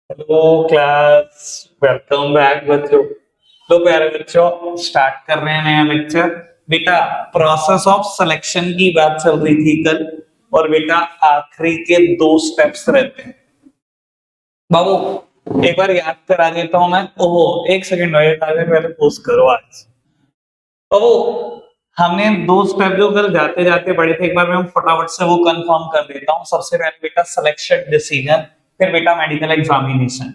Hello class. Welcome back बच्चों। तो प्यारे बच्चों, स्टार्ट कर रहे हैं नया लेक्चर। बेटा, प्रोसेस ऑफ सिलेक्शन की बात चल रही थी कल। और बेटा, आखिरी के दो स्टेप्स रहते हैं बाबू। एक बार याद करा देता हूं मैं। ओहो, एक सेकंड वेट, आगे पहले पोस्ट करो आज। बाबू, हमने दो स्टेप जो कल जाते जाते पढ़े थे, एक बार मैं फटाफट से वो कंफर्म कर देता हूँ। सबसे पहले बेटा सिलेक्शन डिसीजन, फिर बेटा मेडिकल एग्जामिनेशन।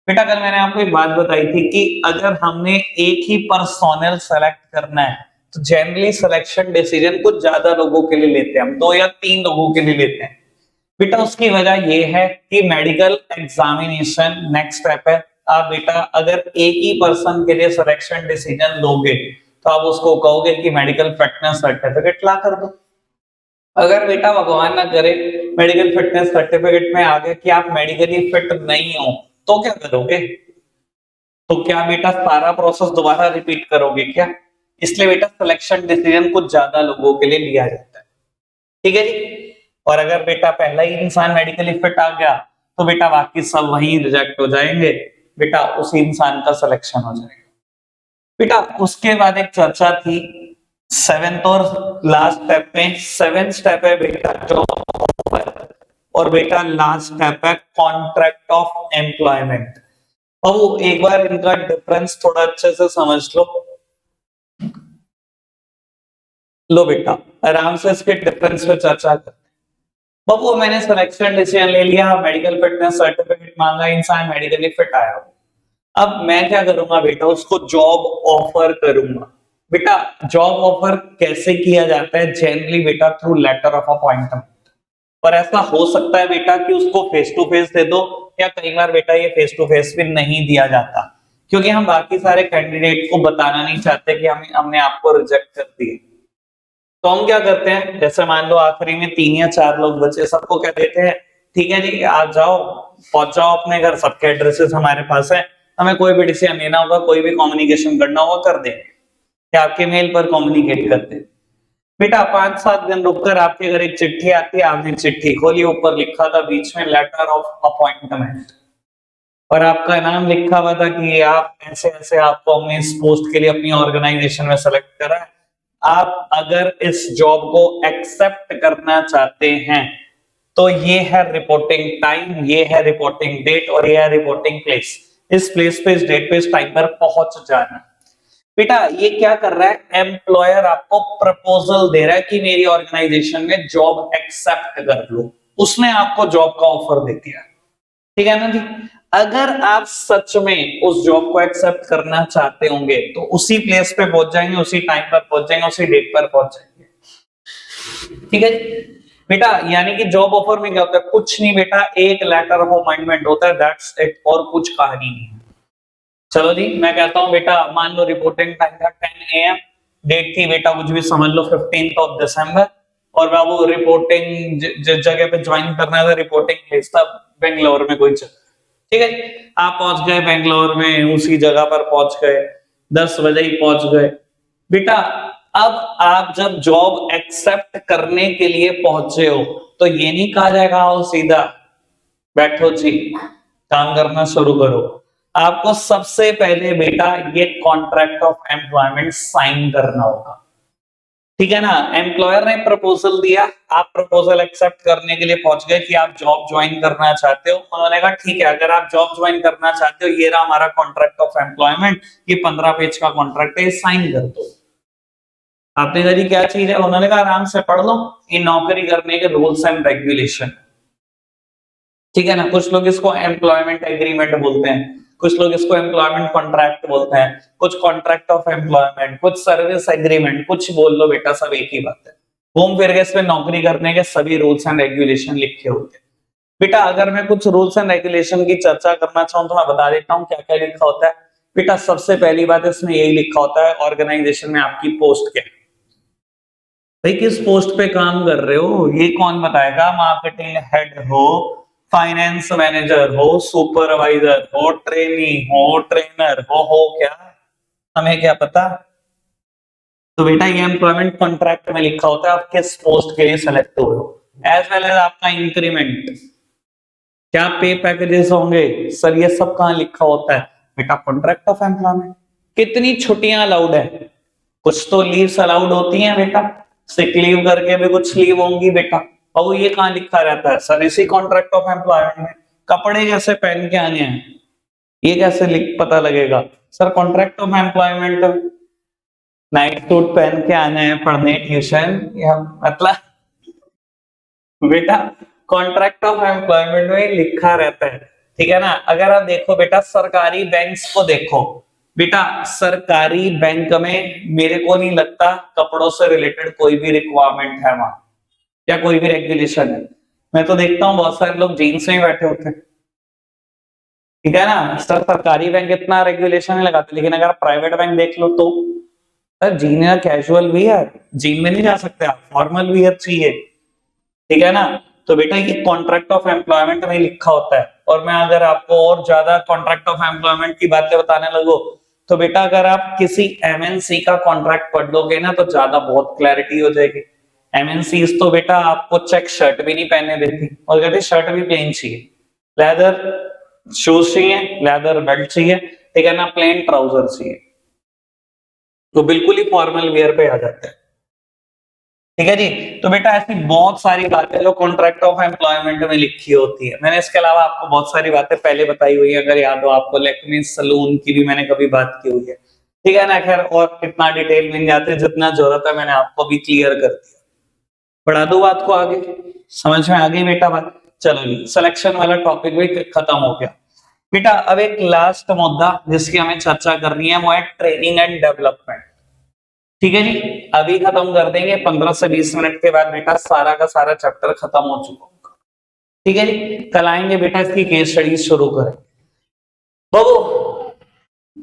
बेटा, कल मैंने आपको एक बात बताई थी कि अगर हमने एक ही पर्सोनल सेलेक्ट करना है तो जनरली सिलेक्शन डिसीजन कुछ ज्यादा लोगों के लिए लेते हैं, हम दो या तीन लोगों के लिए लेते हैं। बेटा, उसकी वजह यह है कि मेडिकल एग्जामिनेशन नेक्स्ट स्टेप है। आप बेटा अगर एक ही पर्सन के लिए सिलेक्शन डिसीजन लोगे तो आप उसको कहोगे कि मेडिकल फिटनेस सर्टिफिकेट ला कर दो। अगर बेटा भगवान ना करे मेडिकल फिटनेस सर्टिफिकेट में आ गया कि आप मेडिकली फिट नहीं हो, तो क्या करोगे? तो क्या बेटा सारा प्रोसेस दोबारा रिपीट करोगे क्या? इसलिए बेटा सिलेक्शन डिसीजन कुछ ज्यादा लोगों के लिए लिया जाता है। ठीक है जी। और अगर बेटा पहला ही इंसान मेडिकली फिट आ गया तो बेटा बाकी सब वहीं रिजेक्ट हो जाएंगे। बेटा उसी इंसान का सिलेक्शन हो जाएगा। बेटा उसके बाद एक चर्चा थी सेवेंथ और लास्ट स्टेप में। सेवेंथ स्टेप है बेटा जॉब, और बेटा लास्ट स्टेप है कॉन्ट्रैक्ट ऑफ एम्प्लॉयमेंट। अब एक बार इनका डिफरेंस थोड़ा अच्छे से समझ लो। लो बेटा, आराम से इसके डिफरेंस पे चर्चा कर। बाबू, मैंने सिलेक्शन डिसीजन ले लिया, मेडिकल फिटनेस सर्टिफिकेट मांगा, इंसान मेडिकली फिट आया। अब मैं क्या करूंगा बेटा, उसको जॉब ऑफर करूंगा। बेटा जॉब ऑफर कैसे किया जाता है? जनरली बेटा थ्रू लेटर ऑफ अपॉइंटमेंट। और ऐसा हो सकता है बेटा कि उसको फेस टू फेस दे दो, या कई बार बेटा ये फेस टू फेस भी नहीं दिया जाता, क्योंकि हम बाकी सारे कैंडिडेट को बताना नहीं चाहते कि हमने आपको रिजेक्ट कर दिया। तो हम क्या करते हैं, जैसे मान लो आखिरी में तीन या चार लोग बचे, सबको कह देते हैं ठीक है जी, आ जाओ, पहुंच जाओ अपने घर, सबके एड्रेसेस हमारे पास है, हमें कोई भी डिसीजन लेना होगा, कोई भी कम्युनिकेशन करना होगा, कर देंगे, या आपके मेल पर कम्युनिकेट करते हैं। बेटा 5-7 दिन रुककर आपके घर एक चिट्ठी आती है, आपने चिट्ठी खोली, ऊपर लिखा था बीच में लेटर ऑफ अपॉइंटमेंट, और आपका नाम लिखा हुआ था कि आप ऐसे ऐसे, आपको हमने इस पोस्ट के लिए अपनी ऑर्गेनाइजेशन में सेलेक्ट करा है। आप अगर इस जॉब को एक्सेप्ट करना चाहते हैं तो ये है रिपोर्टिंग टाइम, ये है रिपोर्टिंग डेट, और ये है रिपोर्टिंग प्लेस। इस प्लेस पे, इस डेट पे, इस टाइम पर पहुंच जाना। बेटा ये क्या कर रहा है, एम्प्लॉयर आपको प्रपोजल दे रहा है कि मेरी ऑर्गेनाइजेशन में जॉब एक्सेप्ट कर लो। उसने आपको जॉब का ऑफर दे दिया। ठीक है ना जी। अगर आप सच में उस जॉब को एक्सेप्ट करना चाहते होंगे तो उसी प्लेस पे पहुंच जाएंगे, उसी टाइम पर पहुंच जाएंगे, उसी डेट पर पहुंच जाएंगे। ठीक है जी। बेटा यानी कि जॉब ऑफर में क्या होता है? कुछ नहीं बेटा, एक लेटर ऑफ अपॉइंटमेंट होता है, दैट्स इट, और कुछ कहानी नहीं है। चलो जी, मैं कहता हूं बेटा, मान लो रिपोर्टिंग टाइम था 10 AM, डेट थी बेटा कुछ भी समझ लो 15 December, और बाबू रिपोर्टिंग जिस जगह पे ज्वाइन करना था, रिपोर्टिंग प्लेस था बेंगलोर में कोई जगह। ठीक है, आप पहुंच गए बेंगलोर में, उसी जगह पर पहुंच गए, 10 बजे ही पहुंच गए। बेटा अब आप जब जॉब एक्सेप्ट करने के लिए पहुंचे हो तो ये नहीं कहा जाएगा आओ सीधा बैठो जी काम करना शुरू करो। आपको सबसे पहले बेटा ये कॉन्ट्रैक्ट ऑफ एम्प्लॉयमेंट साइन करना होगा। ठीक है ना। एम्प्लॉयर ने प्रपोजल दिया, आप प्रपोजल एक्सेप्ट करने के लिए पहुंच गए कि आप जॉब ज्वाइन करना चाहते हो। उन्होंने कहा ठीक है, अगर आप जॉब ज्वाइन करना चाहते हो, ये रहा हमारा कॉन्ट्रैक्ट ऑफ एम्प्लॉयमेंट, ये 15 पेज का कॉन्ट्रैक्ट है, साइन कर दो। आपने कहा जी क्या चीज है? उन्होंने कहा आराम से पढ़ लो, ये नौकरी करने के रूल्स एंड रेगुलेशन। ठीक है ना। कुछ लोग इसको एम्प्लॉयमेंट एग्रीमेंट बोलते हैं, कुछ लोग इसको एम्प्लॉयमेंट कॉन्ट्रैक्ट बोलते हैं, कुछ कॉन्ट्रैक्ट ऑफ एम्प्लॉयमेंट, कुछ सर्विस एग्रीमेंट, कुछ बोल लो बेटा, सब एक ही बात है। घूम फिर के इसमें नौकरी करने के सभी रूल्स एंड रेगुलेशन लिखे होते हैं। बेटा अगर मैं कुछ रूल्स एंड रेगुलेशन की चर्चा करना चाहूं तो मैं बता देता हूं क्या क्या लिखा होता है। बेटा सबसे पहली बात इसमें यही लिखा होता है, ऑर्गेनाइजेशन में आपकी पोस्ट क्या है, भाई किस पोस्ट पे काम कर रहे हो ये कौन बताएगा? मार्केटिंग हेड हो, फाइनेंस मैनेजर हो, सुपरवाइजर हो, ट्रेनी हो, ट्रेनर हो क्या, हमें क्या पता। तो बेटा ये एम्प्लॉयमेंट कॉन्ट्रैक्ट में लिखा होता है आप किस पोस्ट के लिए सेलेक्ट हुए हो, एज वेल एज आपका इंक्रीमेंट क्या पे पैकेजेस होंगे? सर ये सब कहाँ लिखा होता है? बेटा कॉन्ट्रैक्ट ऑफ एम्प्लॉयमेंट। कितनी छुट्टियां अलाउड है? कुछ तो लीव्स अलाउड होती हैं बेटा, सिक लीव करके भी कुछ लीव होंगी बेटा, और वो ये कहाँ लिखा रहता है? सर इसी कॉन्ट्रैक्ट ऑफ एम्प्लॉयमेंट में। कपड़े कैसे पहन के आने हैं, ये कैसे लिख पता लगेगा? सर कॉन्ट्रैक्ट ऑफ एम्प्लॉयमेंट में नाइट सूट पहन के आना है पढ़ने ट्यूशन, या मतलब बेटा कॉन्ट्रैक्ट ऑफ एम्प्लॉयमेंट में लिखा रहता है, ठीक है ना। अगर आप देखो बेटा सरकारी बैंक्स को देखो बेटा, सरकारी बैंक में मेरे को नहीं लगता कपड़ों से रिलेटेड कोई भी रिक्वायरमेंट है वहां, या कोई भी रेगुलेशन है। मैं तो देखता हूँ बहुत सारे लोग जीन्स में ही बैठे होते हैं, ठीक है ना। सर सरकारी बैंक इतना रेगुलेशन नहीं लगाते, लेकिन अगर आप प्राइवेट बैंक देख लो तो सर जीन या कैजुअल वियर, जीन में नहीं जा सकते आप, फॉर्मल वियर चाहिए, ठीक है ना। तो बेटा ये कॉन्ट्रैक्ट ऑफ एम्प्लॉयमेंट में लिखा होता है। और मैं अगर आपको और ज्यादा कॉन्ट्रैक्ट ऑफ एम्प्लॉयमेंट की बातें बताने लगो तो बेटा अगर आप किसी एमएनसी का कॉन्ट्रैक्ट पढ़ लोगे ना तो ज्यादा बहुत क्लैरिटी हो जाएगी। एमएनसी तो बेटा आपको चेक शर्ट भी नहीं पहनने देती, और कहते शर्ट भी प्लेन चाहिए, लेदर शूज चाहिए, लेदर बेल्ट चाहिए, ठीक है ना, प्लेन ट्राउजर चाहिए, तो बिल्कुल ही फॉर्मल वेयर पे आ जाता है, ठीक है जी। तो बेटा ऐसी बहुत सारी बातें जो कॉन्ट्रैक्ट ऑफ एम्प्लॉयमेंट में लिखी होती है। मैंने इसके अलावा आपको बहुत सारी बातें पहले बताई हुई है, अगर याद हो आपको, लेक्मी सलून की भी मैंने कभी बात की हुई है, ठीक है ना। खैर और कितना डिटेल मिल जाते हैं, जितना जरूरत है मैंने आपको भी क्लियर कर दिया। बढ़ा दो बात को आगे, समझ में आ गई बेटा बात? चलो जी, सिलेक्शन वाला टॉपिक भी खत्म हो गया बेटा। अब एक लास्ट मुद्दा जिसकी हमें चर्चा करनी है वो है ट्रेनिंग एंड डेवलपमेंट, ठीक है जी। अभी खत्म कर देंगे, 15 से 20 मिनट के बाद बेटा सारा का सारा चैप्टर खत्म हो चुका होगा, ठीक है जी। कल आएंगे बेटा इसकी केस स्टडीज शुरू करें। बाबू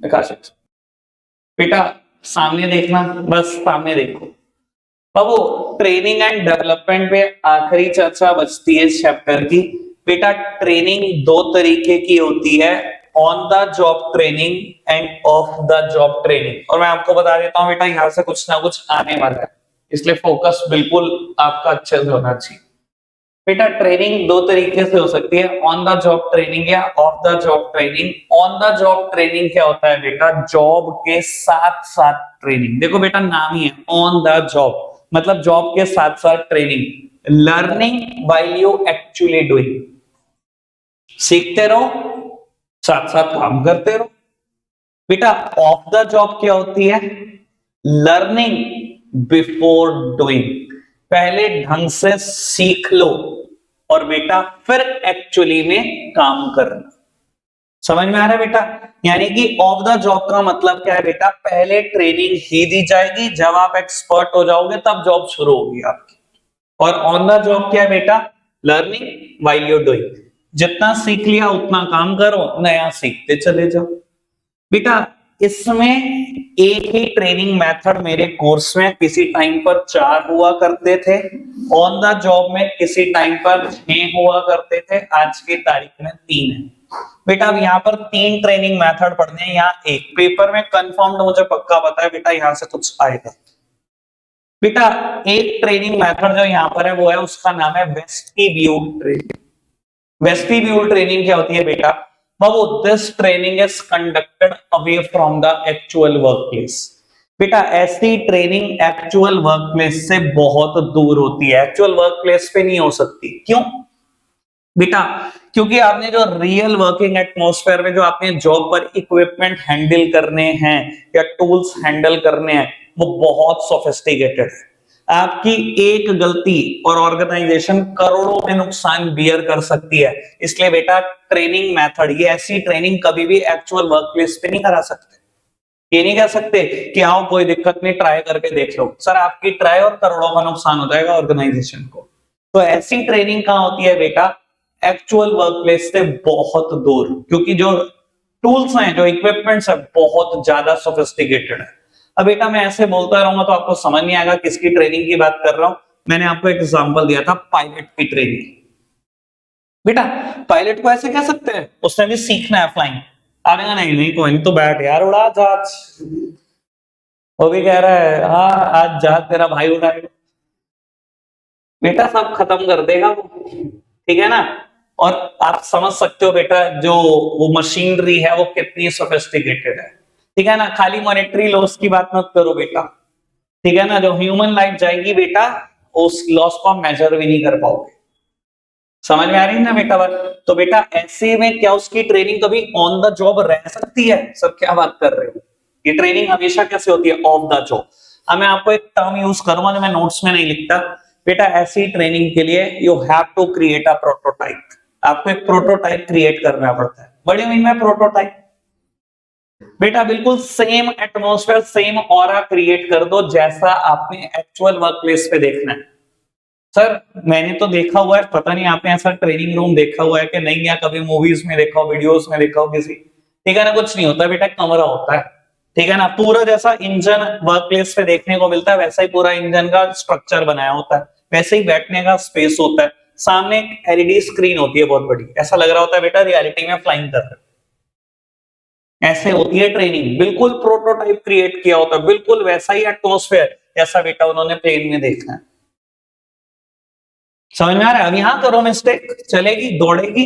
आकाश बेटा सामने देखना, बस सामने देखो बाबू। ट्रेनिंग एंड डेवलपमेंट पे आखिरी चर्चा बचती है इस चैप्टर की बेटा। ट्रेनिंग दो तरीके की होती है, on the job training end of the job training. और मैं आपको बता देता हूं बेटा यहां से कुछ ना कुछ आने वाला है, इसलिए फोकस बिल्कुल आपका अच्छे से होना चाहिए बेटा। ट्रेनिंग दो तरीके से हो सकती है, ऑन द जॉब ट्रेनिंग या of the job training. On the job training क्या होता है बेटा? जॉब के साथ साथ ट्रेनिंग। देखो बेटा नाम ही है ऑन द जॉब, मतलब जॉब के साथ साथ training. Learning while you actually doing, सीखते रहो साथ साथ काम करते रहो बेटा। ऑफ द जॉब क्या होती है? लर्निंग बिफोर डूइंग, पहले ढंग से सीख लो और बेटा फिर एक्चुअली में काम करना। समझ में आ रहा है बेटा? यानी कि ऑफ द जॉब का मतलब क्या है बेटा? पहले ट्रेनिंग ही दी जाएगी, जब आप एक्सपर्ट हो जाओगे तब जॉब शुरू होगी आपकी। और ऑन द जॉब क्या है बेटा? लर्निंग व्हाइल यू डूइंग, जितना सीख लिया उतना काम करो, नया सीखते चले जाओ बेटा। इसमें एक ही ट्रेनिंग मेथड मेरे कोर्स में किसी टाइम पर 4 हुआ करते थे, ऑन द जॉब में किसी टाइम पर 6 हुआ करते थे, आज की तारीख में 3 है बेटा। अब यहाँ पर 3 ट्रेनिंग मेथड पढ़ने हैं, यहाँ एक पेपर में कंफर्म्ड मुझे पक्का पता है बेटा यहाँ से कुछ आएगा बेटा। एक ट्रेनिंग मेथड जो यहाँ पर है वो है, उसका नाम है वेस्टिब्यूल ट्रेनिंग। वेस्टिब्यूल ट्रेनिंग क्या होती है बेटा? बाबू this training is conducted away from the actual work place. बेटा ऐसी ट्रेनिंग एक्चुअल वर्क प्लेस से बहुत दूर होती है, एक्चुअल वर्क प्लेस पे नहीं हो सकती। क्यों बेटा? क्योंकि आपने जो रियल वर्किंग एटमॉस्फेयर में जो आपने जॉब पर इक्विपमेंट हैंडल करने हैं या टूल्स हैंडल करने हैं वो बहुत सोफिस्टिकेटेड है। आपकी एक गलती और ऑर्गेनाइजेशन करोड़ों में नुकसान बियर कर सकती है। इसलिए बेटा ट्रेनिंग मेथड, ये ऐसी ट्रेनिंग कभी भी एक्चुअल वर्क प्लेस पे नहीं करा सकते। ये नहीं कह सकते कि आओ कोई दिक्कत नहीं ट्राई करके देख लो, सर आपकी ट्राई और करोड़ों का नुकसान हो जाएगा ऑर्गेनाइजेशन को। तो ऐसी ट्रेनिंग कहां होती है बेटा? एक्चुअल वर्क प्लेस से बहुत दूर, क्योंकि जो टूल्स हैं, जो इक्विपमेंट्स है बहुत ज्यादा सोफिस्टिकेटेड है। अब बेटा मैं ऐसे बोलता रहूंगा तो आपको समझ नहीं आएगा किसकी ट्रेनिंग की बात कर रहा हूं। मैंने आपको एक एग्जांपल दिया था पायलट की ट्रेनिंग बेटा। पायलट को ऐसे कह सकते हैं उसने भी सीखना है फ्लाइंग, आएगा नहीं नहीं कोई नहीं तो बैठ यार उड़ा जहाज। वो भी कह रहा है हाँ आज जहाज तेरा भाई उड़ाएगा बेटा, सब खत्म कर देगा वो, ठीक है ना। और आप समझ सकते हो बेटा जो वो मशीनरी है वो कितनी सोफिस्टिकेटेड है, ठीक है ना। खाली मॉनेटरी लॉस की बात मत करो बेटा, ठीक है ना। जो ह्यूमन लाइफ जाएगी बेटा, उस लॉस को आप मेजर भी नहीं कर पाओगे। समझ में आ रही है ना बेटा बात। तो बेटा ऐसे में क्या उसकी ट्रेनिंग कभी ऑन द जॉब रह सकती है? सर क्या बात कर रहे हो, ये ट्रेनिंग हमेशा कैसे होती है? Of the job. अब मैं आपको एक टर्म यूज करूंगा जो मैं नोट्स में नहीं लिखता बेटा। ऐसी ट्रेनिंग के लिए you have to create a prototype. आपको एक प्रोटोटाइप क्रिएट करना पड़ता है। बड़ी मीन में प्रोटोटाइप बेटा बिल्कुल same atmosphere same aura create कर दो जैसा आपने एक्चुअल वर्क प्लेस पे देखना है। सर मैंने तो देखा हुआ है, पता नहीं आपने ऐसा ट्रेनिंग रूम देखा हुआ है कि नहीं, या कभी मूवीज में देखा हो, वीडियोस में देखा हो किसी, ठीक है ना। कुछ नहीं होता बेटा, कमरा होता है, ठीक है ना। पूरा जैसा इंजन वर्क प्लेस पे देखने को मिलता है वैसा ही पूरा इंजन का स्ट्रक्चर बनाया होता है, वैसे ही बैठने का स्पेस होता है। सामने एक एलईडी स्क्रीन होती है बहुत बड़ी, ऐसा लग रहा होता है बेटा रियलिटी में फ्लाइंग कर रहे। ऐसे होती है ट्रेनिंग, बिल्कुल प्रोटोटाइप क्रिएट किया होता है, बिल्कुल वैसा ही एटमॉस्फेयर जैसा बेटा उन्होंने प्लेन में देखा है। समझ में आ रहा है? अब यहां करो मिस्टेक, चलेगी दौड़ेगी।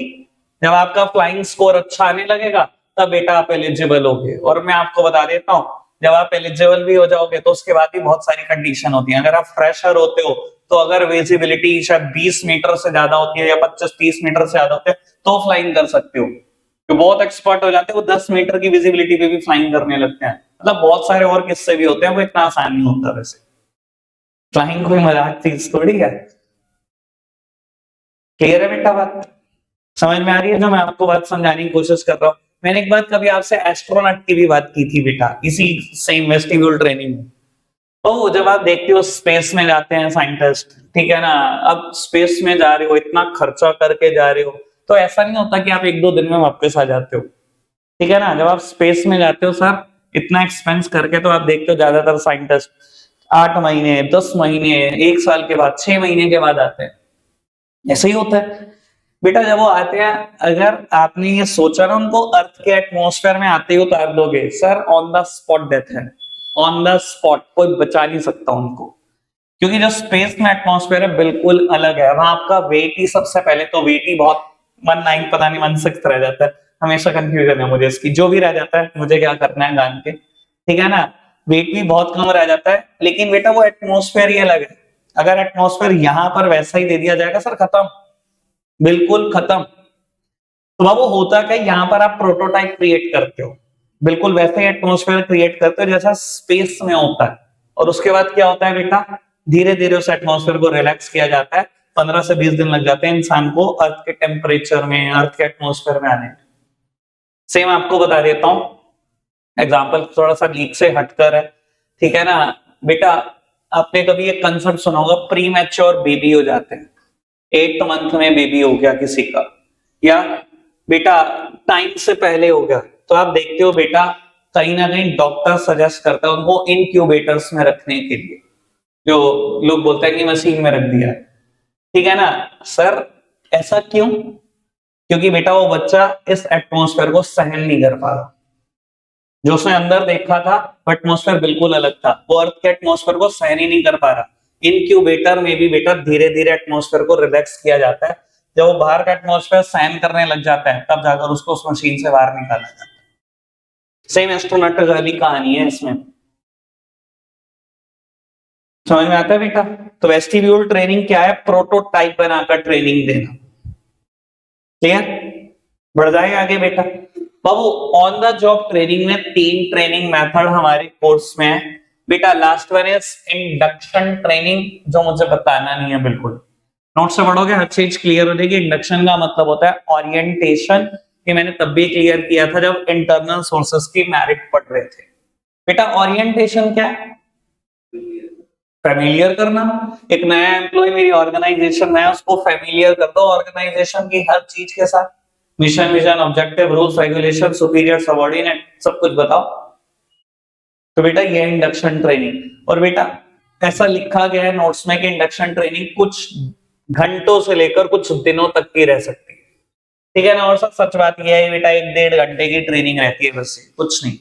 जब आपका फ्लाइंग स्कोर अच्छा आने लगेगा तब बेटा आप एलिजिबल होगे। और मैं आपको बता देता हूं, जब आप एलिजिबल भी हो जाओगे तो उसके बाद भी बहुत सारी कंडीशन होती है। अगर आप फ्रेशर होते हो तो अगर विजिबिलिटी शायद 20 मीटर से ज्यादा होती है या 25-30 मीटर से ज्यादा होते हैं तो फ्लाइंग कर सकते हो। जो बहुत एक्सपर्ट हो जाते हैं वो 10 मीटर की विजिबिलिटी पे भी फ्लाइंग करने लगते हैं। मतलब बहुत सारे और किस्से भी होते हैं, वो इतना आसान नहीं होता। वैसे फ्लाइंग कोई मजाक चीज थोड़ी है। क्लियर है बेटा बात? समझ में आ रही है जो मैं आपको बात समझाने की कोशिश कर रहा हूँ? मैंने एक बात कभी आपसे एस्ट्रोनॉट की भी बात की थी बेटा, इसी सेम वेस्टिब्यूल ट्रेनिंग में। तो जब आप देखते हो स्पेस में जाते हैं साइंटिस्ट, ठीक है ना। अब स्पेस में जा रहे हो, इतना खर्चा करके जा रहे हो, तो ऐसा नहीं होता कि आप 1-2 दिन में वापस आ जाते हो, ठीक है ना। जब आप स्पेस में जाते हो सर इतना एक्सपेंस करके, तो आप देखते हो ज्यादातर साइंटिस्ट 8 महीने 10 महीने 1 साल के बाद 6 महीने के बाद आते हैं। ऐसे ही होता है बेटा। जब वो आते हैं, अगर आपने ये सोचा ना उनको अर्थ के एटमॉस्फेयर में आते ही उतार दोगे, sir on the spot death है। ऑन द स्पॉट, कोई बचा नहीं सकता उनको। क्योंकि जो स्पेस में एटमॉस्फेयर है बिल्कुल अलग है। वहां आपका वेट ही, सबसे पहले तो वेट ही बहुत 19 पता नहीं 16 रह जाता है। हमेशा कंफ्यूजन है मुझे इसकी, जो भी रह जाता है मुझे क्या करना है जान के, ठीक है ना। वेट भी बहुत कम रह जाता है, लेकिन बेटा वो एटमॉस्फेयर ही अलग है। अगर एटमॉस्फेयर यहां पर वैसा ही दे दिया जाएगा सर, खत्म, बिल्कुल खत्म। तो बाबू होता क्या, यहां पर आप प्रोटोटाइप क्रिएट करते हो, बिल्कुल वैसे ही एटमॉस्फेयर क्रिएट करते हो जैसा स्पेस में होता है। और उसके बाद क्या होता है बेटा, धीरे धीरे उस एटमॉस्फेयर को रिलैक्स किया जाता है। 15 से 20 दिन लग जाते हैं इंसान को अर्थ के टेम्परेचर में, अर्थ के एटमॉस्फेयर में आने में। सेम आपको बता देता हूं एग्जाम्पल, थोड़ा सा लीक से हटकर है, ठीक है ना बेटा। आपने कभी एक कंसेप्ट सुना होगा, प्री मैच्योर बेबी हो जाते हैं। 8th मंथ में बेबी हो गया किसी का, या बेटा टाइम से पहले हो गया, तो आप देखते हो बेटा कहीं ना कहीं डॉक्टर सजेस्ट करता है उनको इनक्यूबेटर्स में रखने के लिए। जो लोग बोलते हैं कि मशीन में रख दिया, ठीक है ना। सर ऐसा क्यों? क्योंकि बेटा वो बच्चा इस एटमॉस्फेयर को सहन नहीं कर पा रहा। जो उसने अंदर देखा था वो एटमॉस्फेयर बिल्कुल अलग था, वो अर्थ के एटमॉस्फेयर को सहन ही नहीं कर पा रहा। इनक्यूबेटर में भी बेटा धीरे धीरे एटमॉस्फेयर को रिलैक्स किया जाता है। जब वो बाहर का एटमॉस्फेयर सहन करने लग जाता है तब जाकर उसको उस मशीन से बाहर निकाला जाता है। सेम एस्ट्रोनॉट वाली कहानी है इसमें। समझ में आता है बेटा? तो वेस्टिब्यूल ट्रेनिंग क्या है? प्रोटोटाइप बनाकर ट्रेनिंग देना। क्लियर? बढ़ जाए आगे बेटा। बाबू ऑन द जॉब ट्रेनिंग में 3 ट्रेनिंग मेथड हमारे कोर्स में है बेटा। Last one is induction training, जो मुझे बताना नहीं है बिल्कुल। नोट से पढ़ोगे हर चीज क्लियर हो जाएगी। इंडक्शन का मतलब होता है ओरिएंटेशन, ये मैंने तब भी क्लियर किया था जब इंटरनल सोर्सेस की मेरिट पढ़ रहे थे। बेटा ओरिएंटेशन क्या है? फेमिलियर करना। एक नया एम्प्लॉय मेरी ऑर्गेनाइजेशन में है, उसको फेमिलियर कर दो ऑर्गेनाइजेशन की हर चीज के साथ। Mission vision objective rules regulation superior subordinate सब कुछ बताओ। तो बेटा ये इंडक्शन ट्रेनिंग। और बेटा ऐसा लिखा गया है नोट्स में कि इंडक्शन ट्रेनिंग कुछ घंटों से लेकर कुछ दिनों तक की रह सकती है, ठीक है ना। और सच बात यह है बेटा 1-1.5 घंटे की ट्रेनिंग रहती है, बस कुछ नहीं।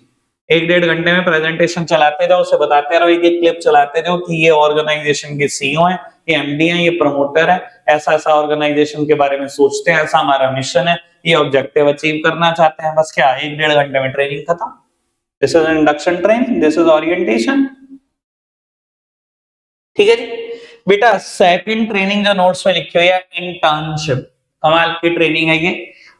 1-1.5 घंटे में प्रेजेंटेशन चलाते जाओ, उसे बताते रहो, एक एक क्लिप चलाते जाओ कि ये ऑर्गेनाइजेशन के सीईओ हैं, ये एमडी है, ये प्रमोटर है, ऐसा ऐसा ऑर्गेनाइजेशन के बारे में सोचते हैं, ऐसा हमारा मिशन है, ये ऑब्जेक्टिव अचीव करना चाहते हैं, बस क्या 1-1.5 घंटे में ट्रेनिंग खत्म। This is induction training, this is orientation. ठीक है जी। बेटा सेकंड ट्रेनिंग जो नोट्स में लिखी हुई है इंटर्नशिप, कमाल की ट्रेनिंग है ये।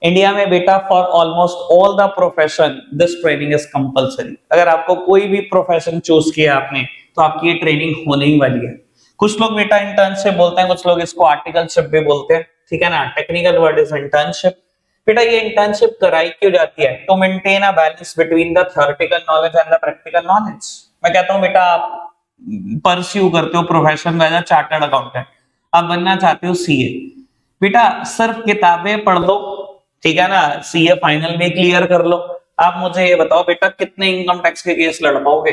इंडिया में बेटा for almost all the profession this training is compulsory. अगर आपको कोई भी प्रोफेशन चूज किया आपने तो आपकी ये ट्रेनिंग होने ही वाली है। कुछ लोग बेटा इंटर्नशिप बोलते हैं, कुछ लोग इसको आर्टिकलशिप भी बोलते हैं, ठीक है ना। Technical word is internship. बेटा ये इंटर्नशिप कराई क्यों जाती है? To maintain a balance between the theoretical knowledge and the practical knowledge. मैं कहता हूं बेटा आप परस्यू करते हो profession as a chartered accountant, आप बनना चाहते हो सीए, बेटा सिर्फ किताबें पढ़ लो, ठीक है ना, सीए फाइनल भी क्लियर कर लो। आप मुझे ये बताओ बेटा कितने इनकम टैक्स के केस लड़ पाओगे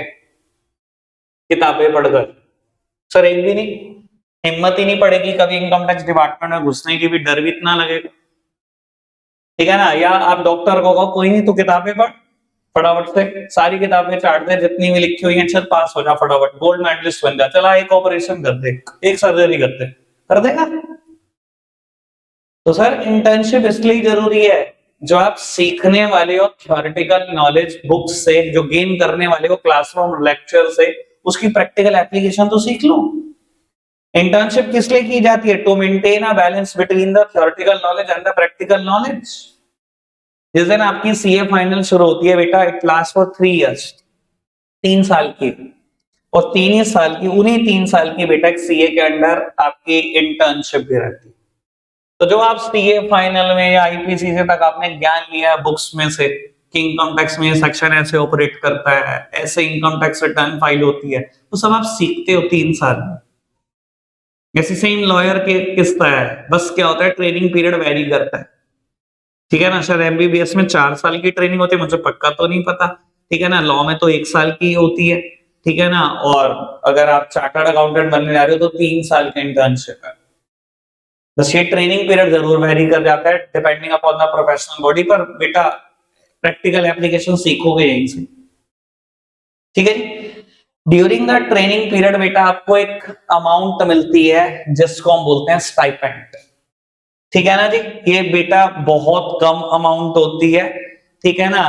किताबें पढ़कर? सर एक भी नहीं, हिम्मत ही नहीं पड़ेगी कभी इनकम टैक्स डिपार्टमेंट में घुसने की, भी डर भी इतना लगेगा, ठीक है ना। या आप डॉक्टर को कहो कोई नहीं तू किताबें पढ़, फटाफट से सारी किताबें चाट दे जितनी भी लिखी हुई हैं, चल पास हो जा फटाफट, गोल्ड मेडलिस्ट बन जा, चला एक ऑपरेशन कर दे, एक सर्जरी कर देगा। तो सर इंटर्नशिप इसलिए जरूरी है, जो आप सीखने वाले हो थ्योरेटिकल नॉलेज बुक से, जो गेन करने वाले हो क्लासरूम लेक्चर से, उसकी प्रैक्टिकल एप्लीकेशन तो सीख लो। इंटर्नशिप किस लिए की जाती है? To maintain a balance between the theoretical knowledge and the practical knowledge. जिस दिन आपकी सीए फाइनल शुरू होती है बेटा, इट लास्ट फॉर 3 इयर्स, 3 साल की, और 3 ही साल की, उन्हीं 3 साल की बेटा सीए के अंडर आपकी इंटर्नशिप भी रहती है। तो जो आप सीए फाइनल में या आईपीसी से तक आपने ज्ञान लिया है बुक्स में से कि इनकम टैक्स में सेक्शन ऐसे ऑपरेट करता है, ऐसे इनकम टैक्स रिटर्न फाइल होती है, तो सब आप सीखते हो 3 साल में। ऐसे सेम लॉयर के किस्सा है, बस क्या होता है ट्रेनिंग पीरियड वेरी करता है, ठीक है ना। शायद एमबीबीएस में 4 साल की ट्रेनिंग होती है, मुझे पक्का तो नहीं पता, ठीक है ना। लॉ में तो 1 साल की होती है, ठीक है ना। और अगर आप चार्टर्ड अकाउंटेंट बनने जा रहे हो तो 3 साल का इंटर्नशिप है। बस ये ट्रेनिंग पीरियड जरूर वेरी कर जाता है depending upon the professional body, पर बेटा प्रैक्टिकल एप्लीकेशन सीखोगे यहीं से, ठीक है जी। ड्यूरिंग द ट्रेनिंग पीरियड बेटा आपको एक अमाउंट मिलती है जिसको हम बोलते हैं स्टाइपेंड, ठीक है ना जी। ये बेटा बहुत कम अमाउंट होती है, ठीक है ना।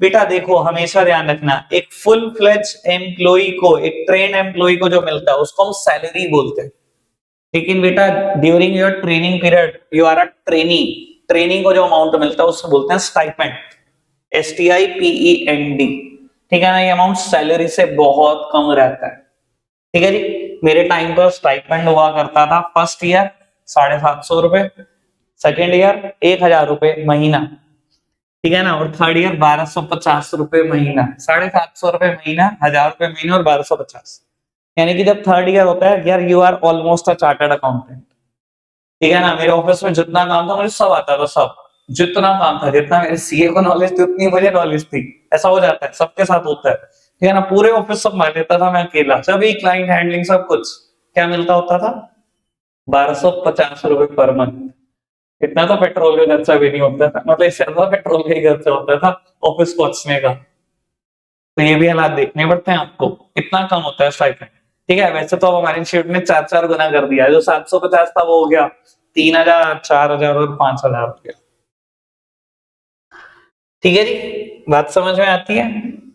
बेटा देखो हमेशा ध्यान रखना, एक फुल फ्लेज एम्प्लॉय को, एक ट्रेन एम्प्लॉय को जो मिलता है उसको हम सैलरी बोलते हैं, लेकिन बेटा during your training period you are a trainee, training को जो अमाउंट मिलता है उसको बोलते हैं स्टाइपेंड, STIPEND, ठीक है ना। ये अमाउंट सैलरी से बहुत कम रहता है, ठीक है जी। मेरे टाइम पर स्टाइपेंड हुआ करता था फर्स्ट ईयर 750 रुपए, सेकेंड ईयर 1000 रुपए महीना, ठीक है ना, और थर्ड ईयर 1250 रुपए महीना। 750 रुपए महीना, 1000 रुपए महीना और 1250, यानी कि जब थर्ड ईयर होता है यार you are almost a chartered accountant, ठीक है ना। मेरे ऑफिस में जितना काम था मुझे सब आता था, सब जितना काम था, जितना मेरे सीए को नॉलेज थी उतनी मुझे नॉलेज थी। ऐसा हो जाता है, सबके साथ होता है, ठीक है ना। पूरे ऑफिस सब मान लेता था, मैं अकेला, सभी क्लाइंट हैंडलिंग सब कुछ। क्या मिलता होता था? 1250 रुपए पर मंथ। इतना तो पेट्रोल का खर्चा भी नहीं होता था, मतलब इससे ज्यादा पेट्रोल का ही खर्चा होता था ऑफिस पहुंचने का। तो ये भी हालात देखने पड़ते हैं आपको, इतना कम होता है स्टाइपेंड, ठीक है। वैसे तो अब हमारे इंस्टीट्यूट ने 4 गुना कर दिया, जो 750 था वो हो गया 3000, 4000 और 5000 हो गया, ठीक है जी। बात समझ में आती है?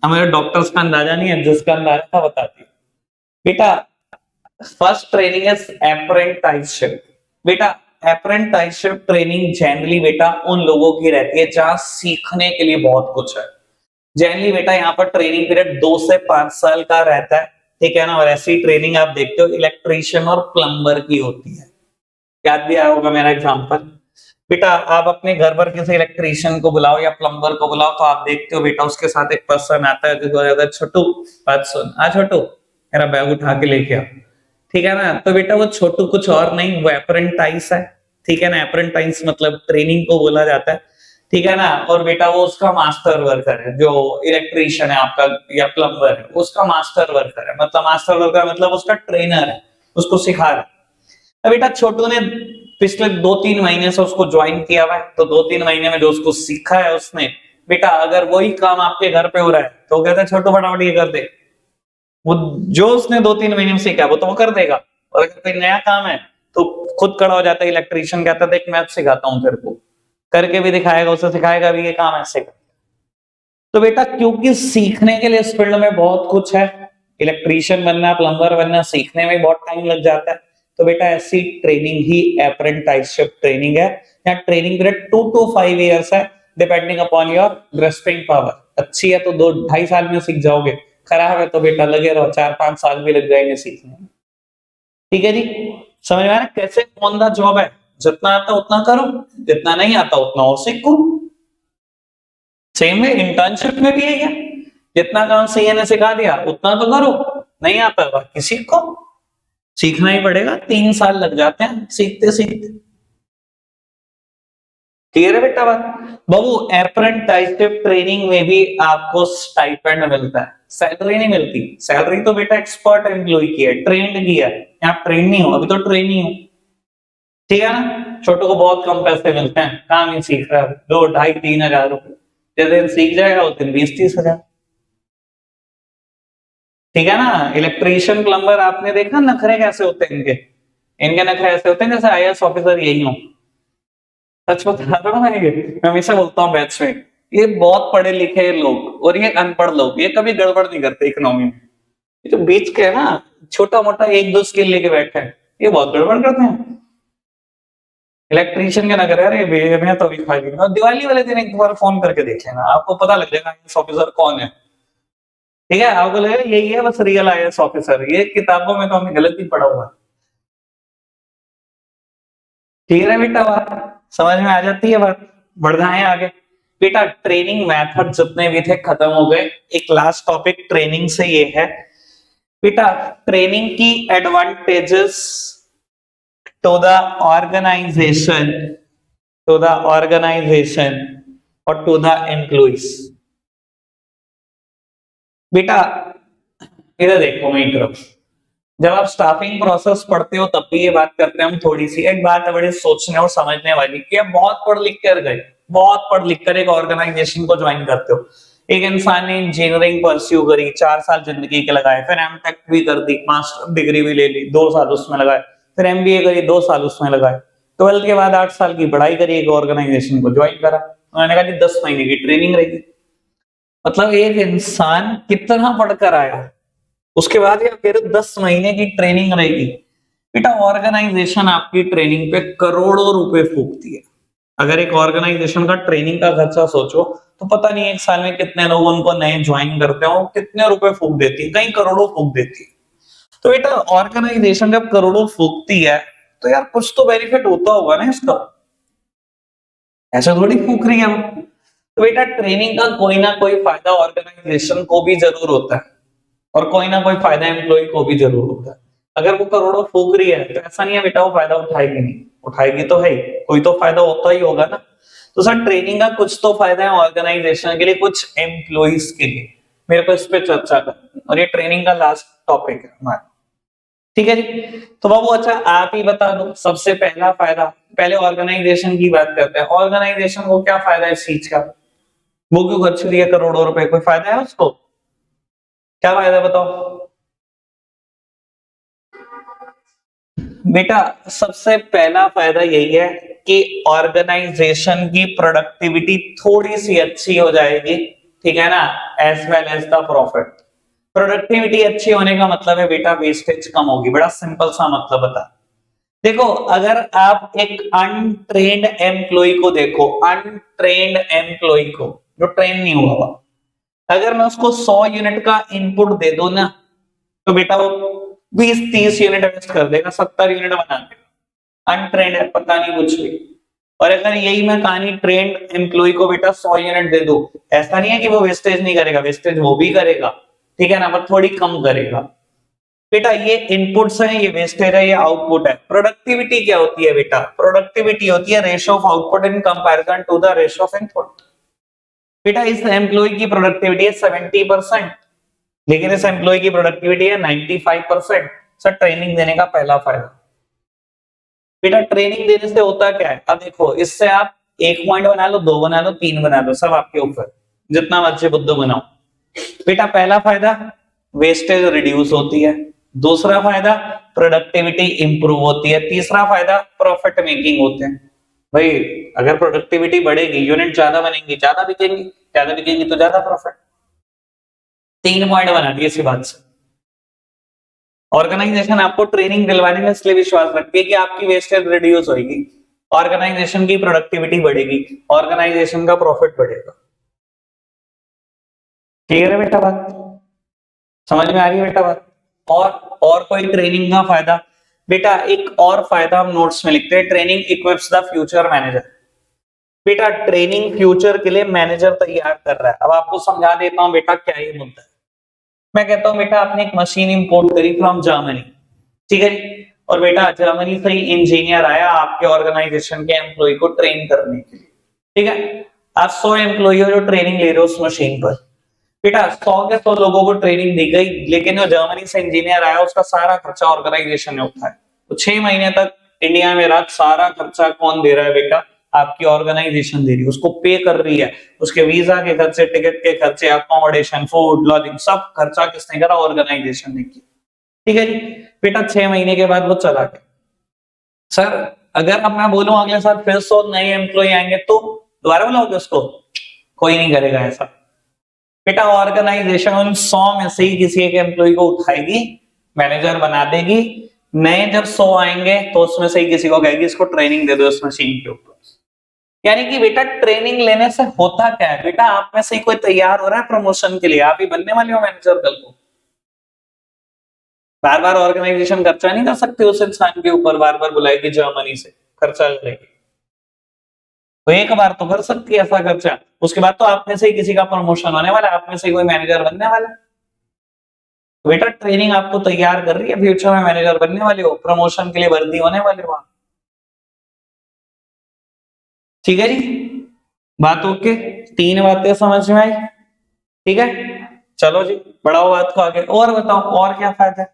हमारे डॉक्टर्स का अंदाजा नहीं है, जिसका अंदाजा था बताती बेटा। First training is apprenticeship. बेटा अप्रेंटिसशिप ट्रेनिंग जनरली बेटा उन लोगों की रहती है जहां सीखने के लिए बहुत कुछ है। जनरली बेटा यहाँ पर ट्रेनिंग पीरियड 2 से 5 साल का रहता है, ठीक है ना। और ऐसी ट्रेनिंग आप देखते हो इलेक्ट्रीशियन और प्लम्बर की होती है, याद भी आया होगा मेरा एग्जांपल। बेटा आप अपने घर पर किसी इलेक्ट्रीशियन को बुलाओ या प्लम्बर को बुलाओ तो आप देखते हो बेटा उसके साथ एक पर्सन आता है जो कहता है छोटू बात सुन, आ छोटू मेरा बैग उठा के लेके आ, ठीक है ना। तो बेटा वो छोटू कुछ और नहीं, वो अप्रेंटाइज है, ठीक है ना। अप्रेंटाइज मतलब ट्रेनिंग को बोला जाता है, ठीक है ना। और बेटा वो उसका मास्टर वर्कर है, जो इलेक्ट्रीशियन है आपका या प्लम्बर है, उसका मास्टर वर्कर है, मतलब मास्टर वर्कर मतलब उसका ट्रेनर है, उसको सिखा रहा है। अब बेटा छोटू ने पिछले 2-3 महीने से उसको ज्वाइन किया हुआ है, तो 2-3 महीने में जो उसको सीखा है उसने, बेटा अगर वही काम आपके घर पे हो रहा है तो कहता है छोटू फटाफट ये कर दे। वो जो उसने 2-3 महीने में सीखा वो तो वो कर देगा, और अगर कोई नया काम है तो खुद खड़ा हो जाता है इलेक्ट्रीशियन, कहता है देख मैं सिखाता हूँ तेरे को, करके भी दिखाएगा, उसे सिखाएगा भी ये काम ऐसे कर। तो बेटा क्योंकि सीखने के लिए इस फील्ड में बहुत कुछ है, इलेक्ट्रीशियन बनना, प्लम्बर बनना, सीखने में बहुत टाइम लग जाता है, तो बेटा ऐसी ट्रेनिंग ही अप्रेंटिसशिप ट्रेनिंग है। यहाँ ट्रेनिंग पीरियड 2 to 5 years है, depending upon your grasping power. अच्छी है तो 2-2.5 साल में सीख जाओगे, खराब है तो बेटा लगे रहो, 4-5 साल भी लग जाएंगे सीखने में। ठीक है जी, समझ में आ रहा है कैसे कौन सा जॉब है? जितना आता उतना करो, जितना नहीं आता उतना और सीखो। सेम में इंटर्नशिप में भी है, जितना काम सीए ने सिखा दिया उतना तो करो, नहीं आता बाकी सीखो। सीखना ही पड़ेगा, 3 साल लग जाते हैं सीखते सीखते। क्लियर है बेटा बात? बाबू अप्रेंटिसशिप ट्रेनिंग में भी आपको स्टाइपेंड मिलता है, सैलरी नहीं मिलती। सैलरी तो बेटा एक्सपर्ट एम्प्लॉय की है, ट्रेंड की है, आप ट्रेन नहीं हो, अभी तो ट्रेन नहीं हो, ठीक है ना। छोटों को बहुत कम पैसे मिलते हैं, काम ही सीख रहा है, 2-2.5-3 हजार रुपए, जिस दिन सीख जाएगा उस दिन 20-30 हजार। ठीक है ना। इलेक्ट्रीशियन प्लम्बर आपने देखा नखरे कैसे होते हैं इनके, इनके नखरे ऐसे होते हैं जैसे आईएएस ऑफिसर यही हो। सच बता रहा हूं मैं हमेशा बोलता हूँ बैच में, ये बहुत पढ़े लिखे लोग और ये अनपढ़ लोग, ये कभी गड़बड़ नहीं करते इकोनॉमी में। ये जो बीच के है ना, छोटा मोटा 1-2 स्किल लेके बैठे हैं, ये बहुत गड़बड़ करते हैं। इलेक्ट्रीशियन के नगर है, अरे मैं तो अभी खाली हूं। दिवाली वाले दिन एक बार फोन करके देख लेना, आपको पता लग जाएगा आईएएस ऑफिसर कौन है। ठीक है, आपको लगेगा यही है बस रियल आईएएस ऑफिसर, ये किताबों में तो हमने गलत ही पढ़ा हुआ है। क्लियर है बेटा बात? समझ में आ जाती है बात? बढ़ना है आगे बेटा। ट्रेनिंग मेथड जितने भी थे खत्म हो गए। एक लास्ट टॉपिक ट्रेनिंग से ये है बेटा, ट्रेनिंग की advantages to the organisation, to the organisation और टू द एम्प्लॉइज। बेटा इधर देखो मेरी तरफ, जब आप स्टाफिंग प्रोसेस पढ़ते हो तब भी ये बात करते हैं हम थोड़ी सी। एक बात है बड़ी सोचने और समझने वाली कि आप बहुत पढ़ लिख कर गए, बहुत पढ़ लिख कर एक ऑर्गेनाइजेशन को ज्वाइन करते हो। एक इंसान ने इंजीनियरिंग परस्यू करी, 4 साल जिंदगी के लगाए, फिर एमटेक भी कर दी, मास्टर डिग्री भी ले ली, 2 साल उसमें लगाए, फिर एमबीए करी, 2 साल उसमें लगाए, 12th के बाद 8 साल की पढ़ाई करी, एक ऑर्गेनाइजेशन को ज्वाइन करा। उन्होंने कहा जी 10 महीने की ट्रेनिंग रहेगी। मतलब एक इंसान कितना पढ़कर आया, उसके बाद या फिर 10 महीने की ट्रेनिंग रहेगी। बेटा ऑर्गेनाइजेशन आपकी ट्रेनिंग पे करोड़ों रुपए फूकती है। अगर एक ऑर्गेनाइजेशन का ट्रेनिंग का खर्चा सोचो तो पता नहीं एक साल में कितने लोग उनको नए ज्वाइन करते हो, कितने रुपए फूक देती है, कई करोड़ों फूक देती है। तो बेटा ऑर्गेनाइजेशन जब करोड़ों फूकती है तो यार कुछ तो बेनिफिट होता होगा ना इसका, ऐसा थोड़ी फूक रही है वो। तो बेटा ट्रेनिंग का कोई ना कोई फायदा ऑर्गेनाइजेशन को भी जरूर होता है और कोई ना कोई फायदा एम्प्लॉय को भी जरूर होता है। अगर वो करोड़ों फूक रही है तो ऐसा नहीं है बेटा वो फायदा उठाएगी नहीं, उठाएगी तो है, कोई तो फायदा होता ही होगा ना। तो सर ट्रेनिंग का कुछ तो फायदा है ऑर्गेनाइजेशन के लिए, कुछ एम्प्लॉइज के लिए। मेरे को इस पे चर्चा करनी और ये ट्रेनिंग का लास्ट टॉपिक है हमारा। ठीक है जी। तो बाबू अच्छा आप ही बता दो सबसे पहला फायदा, पहले ऑर्गेनाइजेशन की बात करते हैं। ऑर्गेनाइजेशन को क्या फायदा है इस चीज का, वो क्यों खर्च रही है करोड़ों रुपए, कोई फायदा है उसको? क्या फायदा बताओ बेटा। सबसे पहला फायदा यही है कि ऑर्गेनाइजेशन की प्रोडक्टिविटी थोड़ी सी अच्छी हो जाएगी, ठीक है ना, as well as the profit. Productivity अच्छी होने का मतलब है बेटा वेस्टेज कम होगी, बड़ा सिंपल सा मतलब बता। देखो अगर आप एक अनट्रेन्ड एम्प्लॉय को देखो, अनट्रेन्ड एम्प्लॉय को जो ट्रेन नहीं हुआ हुआ, अगर मैं उसको 100 यूनिट का इनपुट दे दो ना तो बेटा वो 20-30 यूनिट वेस्ट कर देगा, 70 यूनिट बना देगा। अनट्रेंड है, पता नहीं कुछ भी। और अगर यही मैं कहानी ट्रेंड एम्प्लॉय को बेटा 100 यूनिट दे दूं, ऐसा नहीं है कि वो वेस्टेज नहीं करेगा, वेस्टेज वो भी करेगा, ठीक है ना, पर थोड़ी कम करेगा। बेटा ये इनपुट्स है, ये वेस्टेज है, ये आउटपुट है। प्रोडक्टिविटी क्या होती है बेटा? प्रोडक्टिविटी होती है ratio of output in comparison to the ratio of input. बेटा इस एम्प्लॉय की प्रोडक्टिविटी है 70%, लेकिन इस एम्प्लॉय की प्रोडक्टिविटी है 95%। सर ट्रेनिंग देने का पहला फायदा। बेटा ट्रेनिंग देने से होता क्या है, अब देखो इससे आप 1 पॉइंट बना लो, 2 बना लो, 3 बना लो, सब आपके ऊपर, जितना मर्जी बुद्धू बनाओ। बेटा पहला फायदा वेस्टेज रिड्यूस होती है, दूसरा फायदा प्रोडक्टिविटी इंप्रूव होती है। तीसरा फायदा प्रॉफिट मेकिंग होते हैं। भाई अगर प्रोडक्टिविटी बढ़ेगी, यूनिट ज्यादा बनेंगी, ज्यादा बिकेंगी तो ज्यादा प्रॉफिट। 3 पॉइंट बना दिए इसी बात से। ऑर्गेनाइजेशन आपको ट्रेनिंग दिलवाने में इसलिए विश्वास रखती है कि आपकी वेस्टेज रिड्यूस होगी, ऑर्गेनाइजेशन की प्रोडक्टिविटी बढ़ेगी, ऑर्गेनाइजेशन का प्रॉफिट बढ़ेगा। क्लियर है बेटा बात? समझ में आ रही है बेटा बात? और कोई ट्रेनिंग का फायदा? बेटा एक और फायदा हम नोट्स में लिखते हैं, ट्रेनिंग इक्विप्स द फ्यूचर मैनेजर। बेटा ट्रेनिंग फ्यूचर के लिए मैनेजर तैयार कर रहा है। अब आपको समझा देता हूं बेटा क्या ये मुद्दा है। मैं कहता हूं बेटा आपने एक मशीन इंपोर्ट करी फ्रॉम जर्मनी, ठीक है जी, और बेटा जर्मनी से ही इंजीनियर आया आपके ऑर्गेनाइजेशन के एम्प्लॉय को ट्रेन करने के लिए, ठीक है। आप 100 एम्प्लॉय हो जो ट्रेनिंग ले रहे हो उस मशीन पर। बेटा 100 के 100 लोगों को ट्रेनिंग दी गई, लेकिन जो जर्मनी से इंजीनियर आया उसका सारा खर्चा ऑर्गेनाइजेशन ने उठाया। तो 6 महीने तक इंडिया में रहा, सारा खर्चा कौन दे रहा है बेटा? आपकी ऑर्गेनाइजेशन दे रही है, उसको पे कर रही है। उसके वीजा के खर्चे, टिकट के खर्चे, अकोमोडेशन, फूड, लॉजिंग, सब खर्चा किसने करा? ऑर्गेनाइजेशन ने किया, ठीक है जी। बेटा 6 महीने के बाद वो चला गया। सर अगर अब मैं बोलूं अगले साल फिर 100 नए एम्प्लॉय आएंगे तो दोबारा बुलाओगे उसको? कोई नहीं करेगा ऐसा। बेटा ऑर्गेनाइजेशन उन 100 में से ही किसी एक एम्प्लॉय को उठाएगी, मैनेजर बना देगी। नए जब 100 आएंगे तो उसमें से ही किसी को कहेगी इसको ट्रेनिंग दे दो इस मशीन के ऊपर। यानी कि बेटा ट्रेनिंग लेने से होता क्या है? बेटा आप में से ही कोई तैयार हो रहा है प्रमोशन के लिए, आप ही बनने वाले हो मैनेजर कल को। बार बार ऑर्गेनाइजेशन खर्चा नहीं कर सकते उस इंसान के ऊपर, बार बार बुलाएगी जर्मनी से खर्चा करेगी। तो एक बार तो कर सकती है ऐसा खर्चा, उसके बाद तो आप में से ही किसी का प्रमोशन होने वाला है, आप में से ही कोई मैनेजर बनने वाला है। तो बेटा ट्रेनिंग आपको तैयार कर रही है, फ्यूचर में मैनेजर बनने वाले हो, प्रमोशन के लिए भर्ती होने वाले हो। ठीक है जी, बात ओके? 3 बातें समझ में आई, ठीक है। चलो जी बढ़ाओ बात को आगे, और बताओ और क्या फायदा है?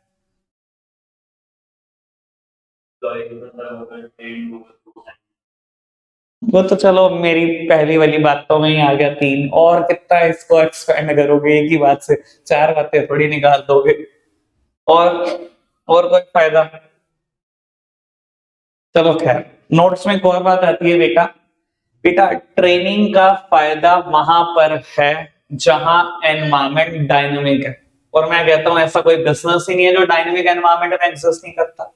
वो तो चलो मेरी पहली वाली बातों में ही आ गया 3, और कितना इसको एक्सपेंड करोगे एक ही बात से? 4 बातें थोड़ी निकाल दोगे। और और कोई फायदा? चलो खैर, नोट्स में एक और बात आती है बेटा। बेटा ट्रेनिंग का फायदा वहां पर है जहां एनवायरमेंट डायनामिक है, और मैं कहता हूं ऐसा कोई बिजनेस ही नहीं है जो डायनामिक एनवायरमेंट में एग्जिस्ट नहीं करता।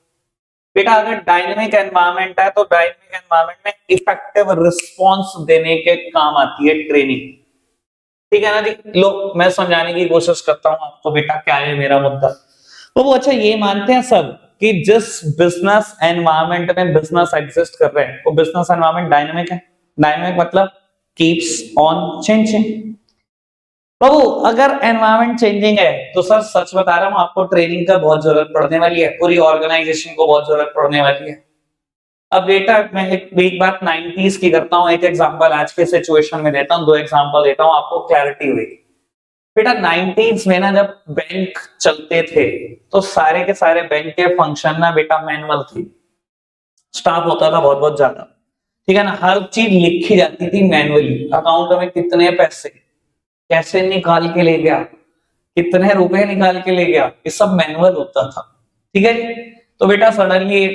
बेटा अगर डायनेमिक एनवायरमेंट है तो डायनेमिक एनवायरमेंट में इफेक्टिव रिस्पॉन्स देने के काम आती है ट्रेनिंग, ठीक है ना जी। लो मैं समझाने की कोशिश करता हूं आपको बेटा क्या है मेरा मुद्दा। तो वो अच्छा ये मानते हैं सब कि जिस बिजनेस एनवायरमेंट में बिजनेस एग्जिस्ट कर रहे हैं वो बिजनेस एनवायरमेंट डायनेमिक है। डायनेमिक मतलब कीप्स ऑन चेंजिंग। बाबू अगर एनवायरमेंट चेंजिंग है तो सर सच बता रहा हूं आपको ट्रेनिंग का बहुत जरूरत पड़ने वाली है, पूरी ऑर्गेनाइजेशन को बहुत जरूरत पड़ने वाली है। अब बेटा मैं एक बात 90s की करता हूं, एक एग्जांपल आज के सिचुएशन में देता हूं, 2 एग्जांपल देता हूं आपको क्लैरिटी हुई। बेटा 90s में ना जब बैंक चलते थे तो सारे के सारे बैंक के फंक्शन ना बेटा मैनुअल थी, स्टाफ होता था बहुत बहुत ज्यादा, ठीक है ना। हर चीज लिखी जाती थी मैनुअली, अकाउंट में कितने पैसे कैसे निकाल के ले गया, कितने रुपए निकाल के ले गया, ये सब मैनुअल होता था, ठीक है जी। तो बेटा सडनली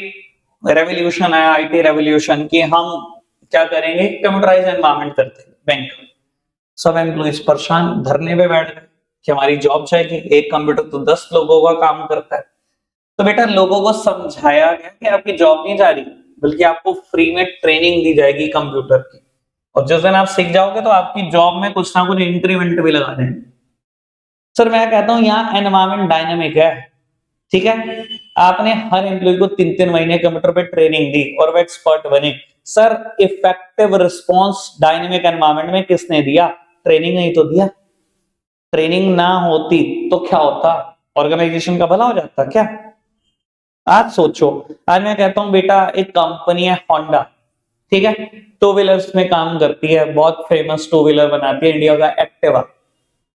रेवोल्यूशन आया, आईटी रेवोल्यूशन, कि हम क्या करेंगे, कंप्यूटराइज एनवायरनमेंट करते हैं बैंक में। सब एम्प्लॉइज परेशान धरने पे बैठ गए कि हमारी जॉब चाहिए, एक कंप्यूटर तो 10 लोगों का काम करता है। तो बेटा लोगों को समझाया गया कि आपकी जॉब नहीं जा रही, बल्कि आपको फ्री में ट्रेनिंग दी जाएगी कंप्यूटर की, और जिस दिन आप सीख जाओगे तो आपकी जॉब में कुछ ना कुछ इंक्रीमेंट भी लगा देंगे। सर मैं कहता हूं यहाँ एनवायरमेंट डायनेमिक है, ठीक है। आपने हर एम्प्लॉय को 3-3 महीने कंप्यूटर पे ट्रेनिंग दी और वो एक्सपर्ट बने। Sir effective response dynamic environment में किसने दिया? ट्रेनिंग नहीं तो दिया। ट्रेनिंग ना होती तो क्या होता? ऑर्गेनाइजेशन का भला हो जाता क्या? आज सोचो, आज मैं कहता हूं बेटा एक कंपनी है होंडा, ठीक है, 2 व्हीलर्स में काम करती है, बहुत फेमस 2 व्हीलर बनाती है इंडिया का एक्टिवा,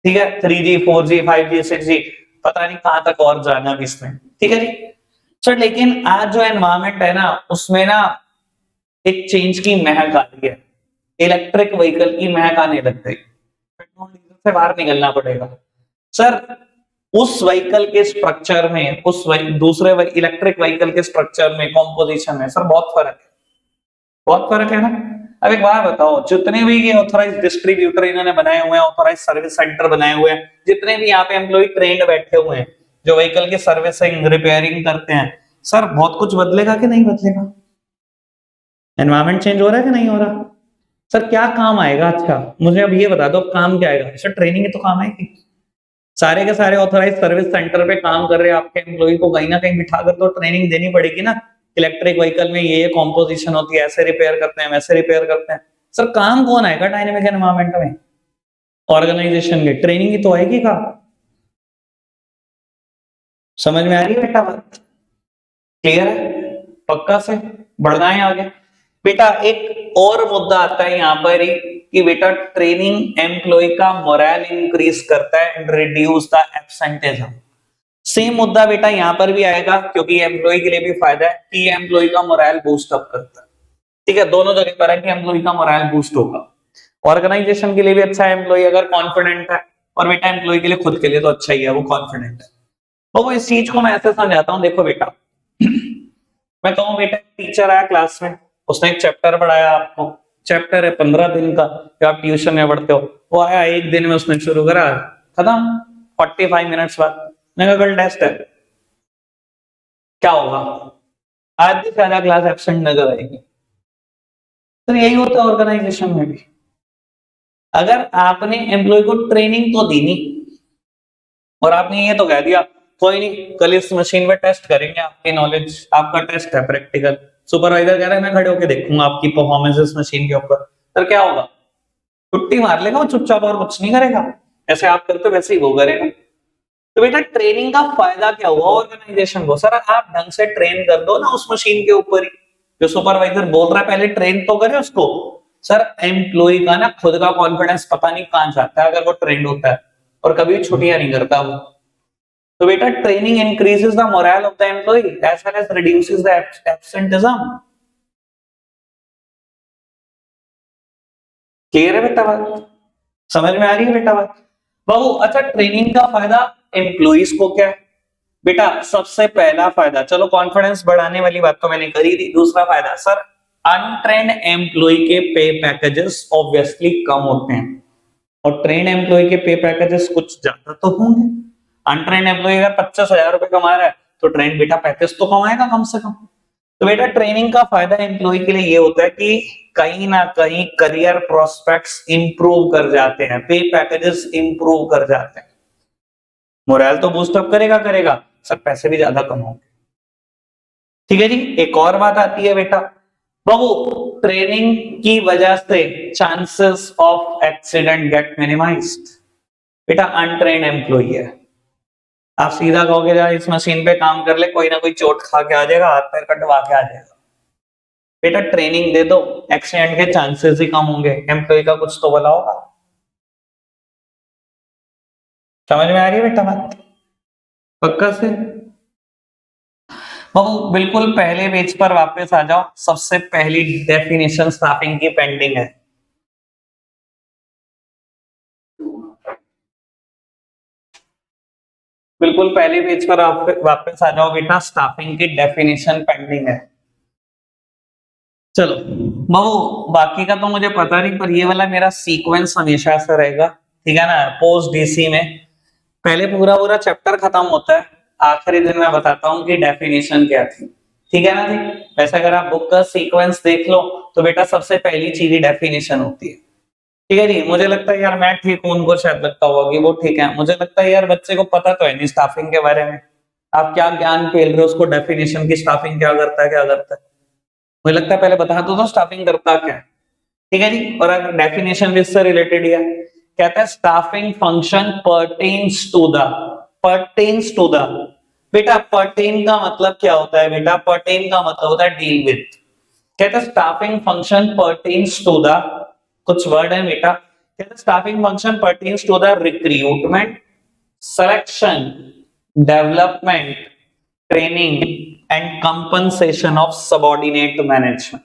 ठीक है, 3G 4G 5G 6G पता नहीं कहां तक और जाना भी इसमें, ठीक है जी। सर लेकिन आज जो एनवायरमेंट है ना उसमें ना एक चेंज की महक आ रही है, इलेक्ट्रिक व्हीकल की महक आने लग गई, पेट्रोल डीजल से बाहर निकलना पड़ेगा। सर उस व्हीकल के स्ट्रक्चर में, उस दूसरे इलेक्ट्रिक व्हीकल के स्ट्रक्चर में, कॉम्पोजिशन में सर बहुत फर्क है, बहुत फर्क है ना। अब एक बात बताओ, जितने भी ये ऑथराइज्ड डिस्ट्रीब्यूटर इन्होंने बनाए हुए हैं, ऑथराइज्ड सर्विस सेंटर बनाए हुए हैं, जितने भी यहाँ पे एम्प्लॉय ट्रेंड बैठे हुए हैं जो व्हीकल की सर्विसिंग रिपेयरिंग करते हैं, सर बहुत कुछ बदलेगा कि नहीं बदलेगा? एनवायरमेंट चेंज हो रहा है कि नहीं हो रहा? सर क्या काम आएगा? अच्छा मुझे अब ये बता दो काम क्या आएगा? सर ट्रेनिंग ही तो काम आएगी। सारे के सारे ऑथराइज सर्विस सेंटर पे काम कर रहे हैं आपके एम्प्लॉय को कहीं ना कहीं बिठा कर तो ट्रेनिंग देनी पड़ेगी ना। इलेक्ट्रिक व्हीकल में ये कॉम्पोजिशन होती है, ऐसे रिपेयर करते हैं, वैसे रिपेयर करते हैं। सर काम कौन आएगा डायनेमिक एनवायरमेंट में? ऑर्गेनाइजेशन की ट्रेनिंग ही तो आएगी का। समझ में आ रही है बेटा बात? क्लियर है? पक्का से बढ़ना है आगे। बेटा एक और मुद्दा आता है यहाँ पर ही कि बेटा ट्रेनिंग एम्प्लॉय का मोरल इंक्रीज करता है एंड रिड्यूस द एब्सेंटेइज्म। सेम मुद्दा बेटा यहाँ पर भी आएगा क्योंकि एम्प्लॉय के लिए भी फायदा है कि एम्प्लॉय का मोरल बूस्ट अप करता है। ठीक है, दोनों जगह पर है कि एम्प्लॉय का मोरल बूस्ट होगा। ऑर्गेनाइजेशन के लिए भी अच्छा है एम्प्लॉय अगर कॉन्फिडेंट है, और बेटा एम्प्लॉय के लिए खुद के लिए तो अच्छा ही है, वो कॉन्फिडेंट है। तो वो इस चीज को मैं ऐसे समझाता हूँ, देखो बेटा मैं कहूँ बेटा टीचर आया क्लास में, उसने एक चैप्टर पढ़ाया आपको, चैप्टर है 15 दिन का, जो आप ट्यूशन में पढ़ते हो, वो आया एक दिन में उसने शुरू करा, खत्म 45 मिनट्स बाद। मैंने कहा कल टेस्ट है, क्या होगा? आधी से ज्यादा क्लास एब्सेंट नजर आएगी। तो यही होता है ऑर्गेनाइजेशन में भी। अगर आपने एम्प्लॉय को ट्रेनिंग तो दी नहीं और आपने ये तो कह दिया कोई नहीं कल इस मशीन पे टेस्ट करेंगे आपकी नॉलेज, आपका टेस्ट है प्रैक्टिकल, सुपरवाइजर कह रहा है मैं खड़े होकर देखूंगा आपकी परफॉर्मेंस इस मशीन के ऊपर, सर क्या होगा? छुट्टी मार लेगा वो चुपचाप और कुछ नहीं करेगा। ऐसे आप करते वैसे ही वो करेगा। तो बेटा ट्रेनिंग का फायदा क्या हुआ ऑर्गेनाइजेशन को? सर आप ढंग से ट्रेन कर दो ना उस मशीन के ऊपर ही, जो सुपरवाइजर बोल रहा है पहले ट्रेन तो करे उसको। सर एम्प्लॉय का ना खुद का कॉन्फिडेंस पता नहीं कहां जाता है अगर वो ट्रेंड होता है, और कभी छुट्टियां नहीं करता वो। तो बेटा training increases the morale of the employee as well as reduces the absenteeism. Clear है बेटा बात? समझ में आ रही है बेटा बात? बाबू अच्छा ट्रेनिंग का फायदा एम्प्लॉइज को क्या है? बेटा सबसे पहला फायदा, चलो कॉन्फिडेंस बढ़ाने वाली बात तो मैंने करी थी, दूसरा फायदा सर अनट्रेन्ड एम्प्लॉय के पे पैकेजेस ऑब्वियसली कम होते हैं, और ट्रेन एम्प्लॉय के पे पैकेजेस कुछ ज्यादा तो होंगे। अनट्रेन एम्प्लॉय अगर 25,000 रुपए कमा रहा है तो ट्रेन बेटा 35 तो कमाएगा कम से कम। तो बेटा ट्रेनिंग का फायदा एम्प्लॉय के लिए ये होता है कि कहीं ना कहीं करियर प्रोस्पेक्ट्स इंप्रूव कर जाते हैं, पे पैकेजेस इंप्रूव कर जाते हैं। मोरल तो बूस्ट अप करेगा करेगा सर, पैसे भी ज्यादा कमाओगे। ठीक है जी। एक और बात आती है बेटा बाबू, ट्रेनिंग की वजह से chances of accident get minimised. बेटा अनट्रेन्ड एम्प्लॉय है, आप सीधा कहोगे यार इस मशीन पे काम कर ले, कोई ना कोई चोट खा के आ जाएगा, हाथ पैर कटवा के आ जाएगा। बेटा ट्रेनिंग दे दो, एक्सीडेंट के चांसेस ही कम होंगे, एम्प्लॉय का कुछ तो भला होगा। समझ में आ रही है बेटा बात? पक्का से? बाबू बिल्कुल पहले पेज पर वापस आ जाओ, सबसे पहली डेफिनेशन स्टाफिंग की पेंडिंग है। बिल्कुल पहले पेज पर वापस आ जाओ बेटा, स्टाफिंग की डेफिनेशन पेंडिंग है। चलो बाबू बाकी का तो मुझे पता नहीं, पर ये वाला मेरा सीक्वेंस हमेशा ऐसा रहेगा, ठीक है ना। पोस्ट डीसी में पहले पूरा पूरा चैप्टर खत्म होता है, आखिरी दिन मैं बताता हूँ कि डेफिनेशन क्या थी, ठीक है ना जी। वैसे अगर आप बुक का सीक्वेंस देख लो तो बेटा सबसे पहली चीज ही डेफिनेशन होती है। ठीक है जी। मुझे लगता है यार मैं ठीक हूं, उनको शायद लगता होगा कि वो ठीक है, मुझे लगता है यार बच्चे को पता तो है नहीं स्टाफिंग के बारे में, आप क्या ज्ञान पेल रहे हो उसको डेफिनेशन की, स्टाफिंग क्या करता है क्या करता है। मुझे लगता है पहले बता दो तो स्टाफिंग करता क्या है। ठीक है जी। और अगर डेफिनेशन भी इससे रिलेटेड है, कहता है staffing function pertains to the. बेटा पर्टेन का मतलब क्या होता है? बेटा पर्टेन का मतलब होता है डील विद। कहता है staffing function pertains to the, कुछ वर्ड है बेटा, कहता है staffing function pertains to the recruitment, selection, development, training and compensation of subordinate management.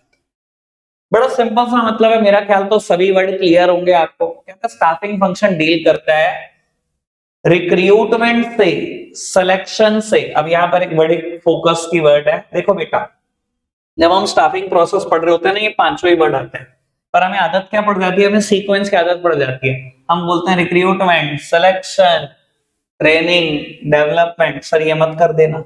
बड़ा सिंपल सा मतलब है, मेरा ख्याल तो सभी वर्ड क्लियर होंगे आपको। कहता है स्टाफिंग फंक्शन डील करता है रिक्रूटमेंट से, सिलेक्शन से। अब यहां पर एक बड़ी फोकस की वर्ड है, देखो बेटा जब हम स्टाफिंग प्रोसेस पढ़ रहे होते हैं ना, ये पांचों ही वर्ड आते हैं, पर हमें आदत क्या पड़ जाती है, हमें सीक्वेंस की आदत पड़ जाती है। हम बोलते हैं recruitment, selection, training, development. Sir ये मत कर देना।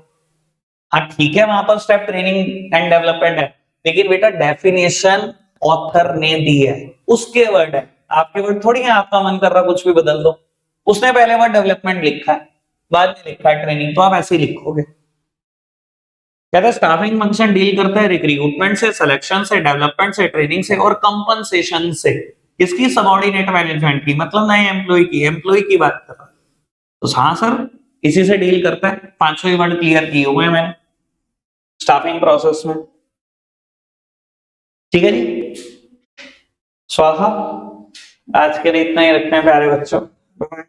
हाँ ठीक है, वहां पर स्टेप ट्रेनिंग एंड डेवलपमेंट है, लेकिन बेटा डेफिनेशन ऑथर ने दी है, उसके वर्ड है, आपके वर्ड थोड़ी है। आपका मन कर रहा कुछ भी बदल दो। उसने पहले वर्ड डेवलपमेंट लिखा है, बाद में लिखा है ट्रेनिंग, तो आप ऐसे ही लिखोगे। कहता है स्टाफिंग फंक्शन डील करता है रिक्रूटमेंट से, सिलेक्शन से, डेवलपमेंट से, ट्रेनिंग से और कंपनसेशन से। किसकी? सबऑर्डिनेट मैनेजमेंट की, मतलब नए एम्प्लॉय की बात कर रहा है। तो हाँ सर, इसी से डील करता है। पांचों ही वर्ड क्लियर किए हुए हैं मैंने स्टाफिंग प्रोसेस में। ठीक है जी, स्वाहा। आज के लिए इतना ही रखते हैं प्यारे बच्चों। बाय।